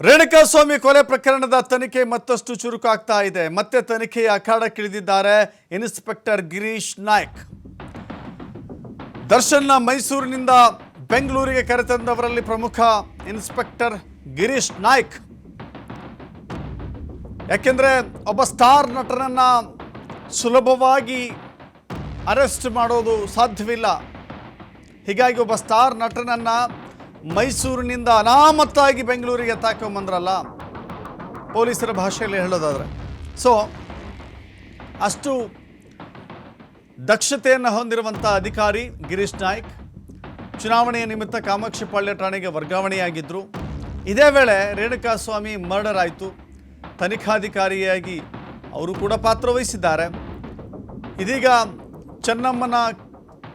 ರೇಣುಕಾಸ್ವಾಮಿ ಕೊಲೆ ಪ್ರಕರಣದ ತನಿಖೆ ಮತ್ತಷ್ಟು ಚುರುಕಾಗ್ತಾ ಇದೆ. ಮತ್ತೆ ತನಿಖೆಯ ಅಖಾಡಕ್ಕಿಳಿದಿದ್ದಾರೆ ಇನ್ಸ್ಪೆಕ್ಟರ್ ಗಿರೀಶ್ ನಾಯ್ಕ್. ದರ್ಶನ್ನ ಮೈಸೂರಿನಿಂದ ಬೆಂಗಳೂರಿಗೆ ಕರೆತಂದವರಲ್ಲಿ ಪ್ರಮುಖ ಇನ್ಸ್ಪೆಕ್ಟರ್ ಗಿರೀಶ್ ನಾಯ್ಕ್. ಯಾಕೆಂದ್ರೆ ಒಬ್ಬ ಸ್ಟಾರ್ ನಟನನ್ನ ಸುಲಭವಾಗಿ ಅರೆಸ್ಟ್ ಮಾಡೋದು ಸಾಧ್ಯವಿಲ್ಲ. ಹೀಗಾಗಿ ಒಬ್ಬ ಸ್ಟಾರ್ ನಟನನ್ನ ಮೈಸೂರಿನಿಂದ ಅನಾಮತ್ತಾಗಿ ಬೆಂಗಳೂರಿಗೆ ತಾಕೊಂಬಂದ್ರಲ್ಲ, ಪೊಲೀಸರ ಭಾಷೆಯಲ್ಲಿ ಹೇಳೋದಾದರೆ. ಸೊ ಅಷ್ಟು ದಕ್ಷತೆಯನ್ನು ಹೊಂದಿರುವಂಥ ಅಧಿಕಾರಿ ಗಿರೀಶ್ ನಾಯ್ಕ್ ಚುನಾವಣೆಯ ನಿಮಿತ್ತ ಕಾಮಾಕ್ಷಿಪಾಳ್ಯ ಠಾಣೆಗೆ ವರ್ಗಾವಣೆಯಾಗಿದ್ದರು. ಇದೇ ವೇಳೆ ರೇಣುಕಾಸ್ವಾಮಿ ಮರ್ಡರ್ ಆಯಿತು. ತನಿಖಾಧಿಕಾರಿಯಾಗಿ ಅವರು ಕೂಡ ಪಾತ್ರವಹಿಸಿದ್ದಾರೆ. ಇದೀಗ ಚೆನ್ನಮ್ಮನ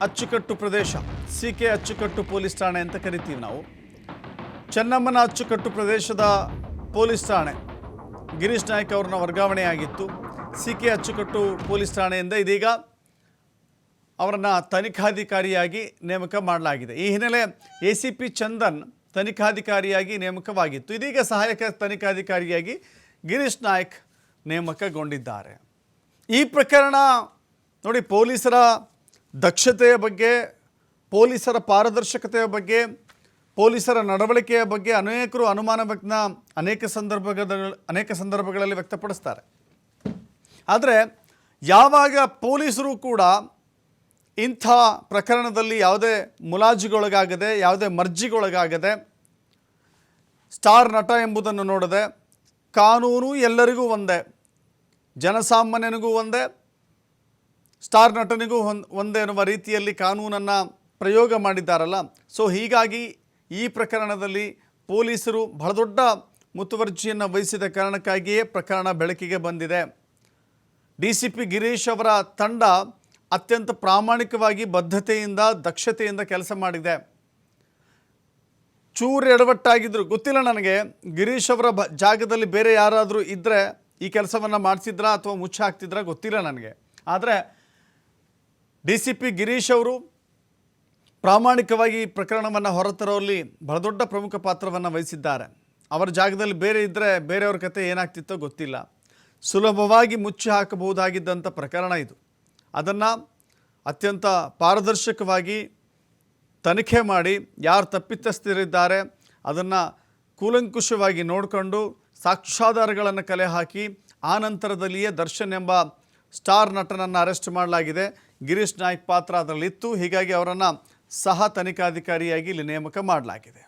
ಅಚ್ಚುಕಟ್ಟು ಪ್ರದೇಶ, CK ಅಚ್ಚುಕಟ್ಟು ಪೊಲೀಸ್ ಠಾಣೆ ಅಂತ ಕರಿತೀವಿ ನಾವು. ಚೆನ್ನಮ್ಮನ ಅಚ್ಚುಕಟ್ಟು ಪ್ರದೇಶದ ಪೊಲೀಸ್ ಠಾಣೆ ಗಿರೀಶ್ ನಾಯ್ಕ್ ಅವ್ರನ್ನ ವರ್ಗಾವಣೆಯಾಗಿತ್ತು. CK ಅಚ್ಚುಕಟ್ಟು ಪೊಲೀಸ್ ಠಾಣೆಯಿಂದ ಇದೀಗ ಅವರನ್ನು ತನಿಖಾಧಿಕಾರಿಯಾಗಿ ನೇಮಕ ಮಾಡಲಾಗಿದೆ. ಈ ಹಿನ್ನೆಲೆ ACP ಚಂದನ್ ತನಿಖಾಧಿಕಾರಿಯಾಗಿ ನೇಮಕವಾಗಿತ್ತು. ಇದೀಗ ಸಹಾಯಕ ತನಿಖಾಧಿಕಾರಿಯಾಗಿ ಗಿರೀಶ್ ನಾಯ್ಕ್ ನೇಮಕಗೊಂಡಿದ್ದಾರೆ. ಈ ಪ್ರಕರಣ ನೋಡಿ, ಪೊಲೀಸರ ದಕ್ಷತೆಯ ಬಗ್ಗೆ, ಪೊಲೀಸರ ಪಾರದರ್ಶಕತೆಯ ಬಗ್ಗೆ, ಪೊಲೀಸರ ನಡವಳಿಕೆಯ ಬಗ್ಗೆ ಅನೇಕರು ಅನುಮಾನವನ್ನು ಅನೇಕ ಸಂದರ್ಭಗಳಲ್ಲಿ ವ್ಯಕ್ತಪಡಿಸ್ತಾರೆ. ಆದರೆ ಯಾವಾಗ ಪೊಲೀಸರು ಕೂಡ ಇಂಥ ಪ್ರಕರಣದಲ್ಲಿ ಯಾವುದೇ ಮುಲಾಜಿಗೊಳಗಾಗದೆ, ಯಾವುದೇ ಮರ್ಜಿಗೊಳಗಾಗದೆ, ಸ್ಟಾರ್ ನಟ ಎಂಬುದನ್ನು ನೋಡದೆ, ಕಾನೂನು ಎಲ್ಲರಿಗೂ ಒಂದೇ, ಜನಸಾಮಾನ್ಯನಿಗೂ ಒಂದೇ, ಸ್ಟಾರ್ ನಟನಿಗೂ ಒಂದೇ ಎನ್ನುವ ರೀತಿಯಲ್ಲಿ ಕಾನೂನನ್ನು ಪ್ರಯೋಗ ಮಾಡಿದ್ದಾರಲ್ಲ. ಸೊ ಹೀಗಾಗಿ ಈ ಪ್ರಕರಣದಲ್ಲಿ ಪೊಲೀಸರು ಬಹಳ ದೊಡ್ಡ ಮುತುವರ್ಜಿಯನ್ನು ವಹಿಸಿದ ಕಾರಣಕ್ಕಾಗಿಯೇ ಪ್ರಕರಣ ಬೆಳಕಿಗೆ ಬಂದಿದೆ. DCP ಗಿರೀಶ್ ಅವರ ತಂಡ ಅತ್ಯಂತ ಪ್ರಾಮಾಣಿಕವಾಗಿ, ಬದ್ಧತೆಯಿಂದ, ದಕ್ಷತೆಯಿಂದ ಕೆಲಸ ಮಾಡಿದೆ. ಚೂರು ಎಡವಟ್ಟಾಗಿದ್ದರು ಗೊತ್ತಿಲ್ಲ ನನಗೆ. ಗಿರೀಶ್ ಅವರ ಜಾಗದಲ್ಲಿ ಬೇರೆ ಯಾರಾದರೂ ಇದ್ದರೆ ಈ ಕೆಲಸವನ್ನು ಮಾಡಿಸಿದ್ರಾ ಅಥವಾ ಮುಚ್ಚ ಹಾಕ್ತಿದ್ರಾ ಗೊತ್ತಿಲ್ಲ ನನಗೆ. ಆದರೆ DCP ಗಿರೀಶ್ ಅವರು ಪ್ರಾಮಾಣಿಕವಾಗಿ ಪ್ರಕರಣವನ್ನು ಹೊರತರುವಲ್ಲಿ ಬಹಳ ದೊಡ್ಡ ಪ್ರಮುಖ ಪಾತ್ರವನ್ನು ವಹಿಸಿದ್ದಾರೆ. ಅವರ ಜಾಗದಲ್ಲಿ ಬೇರೆ ಇದ್ದರೆ ಬೇರೆಯವ್ರ ಕತೆ ಏನಾಗ್ತಿತ್ತೋ ಗೊತ್ತಿಲ್ಲ. ಸುಲಭವಾಗಿ ಮುಚ್ಚಿ ಹಾಕಬಹುದಾಗಿದ್ದಂಥ ಪ್ರಕರಣ ಇದು. ಅದನ್ನು ಅತ್ಯಂತ ಪಾರದರ್ಶಕವಾಗಿ ತನಿಖೆ ಮಾಡಿ ಯಾರು ತಪ್ಪಿತಸ್ಥರಿದ್ದಾರೆ ಅದನ್ನು ಕೂಲಂಕುಷವಾಗಿ ನೋಡಿಕೊಂಡು ಸಾಕ್ಷ್ಯಾಧಾರಗಳನ್ನು ಕಲೆ ಹಾಕಿ ಆ ನಂತರದಲ್ಲಿಯೇ ದರ್ಶನ್ ಎಂಬ ಸ್ಟಾರ್ ನಟನನ್ನು ಅರೆಸ್ಟ್ ಮಾಡಲಾಗಿದೆ. ಗಿರೀಶ್ ನಾಯ್ಕ್ ಪಾತ್ರ ಅದರಲ್ಲಿತ್ತು. ಹೀಗಾಗಿ ಅವರನ್ನು ಸಹ ತನಿಖಾಧಿಕಾರಿಯಾಗಿ ಇಲ್ಲಿ ನೇಮಕ ಮಾಡಲಾಗಿದೆ.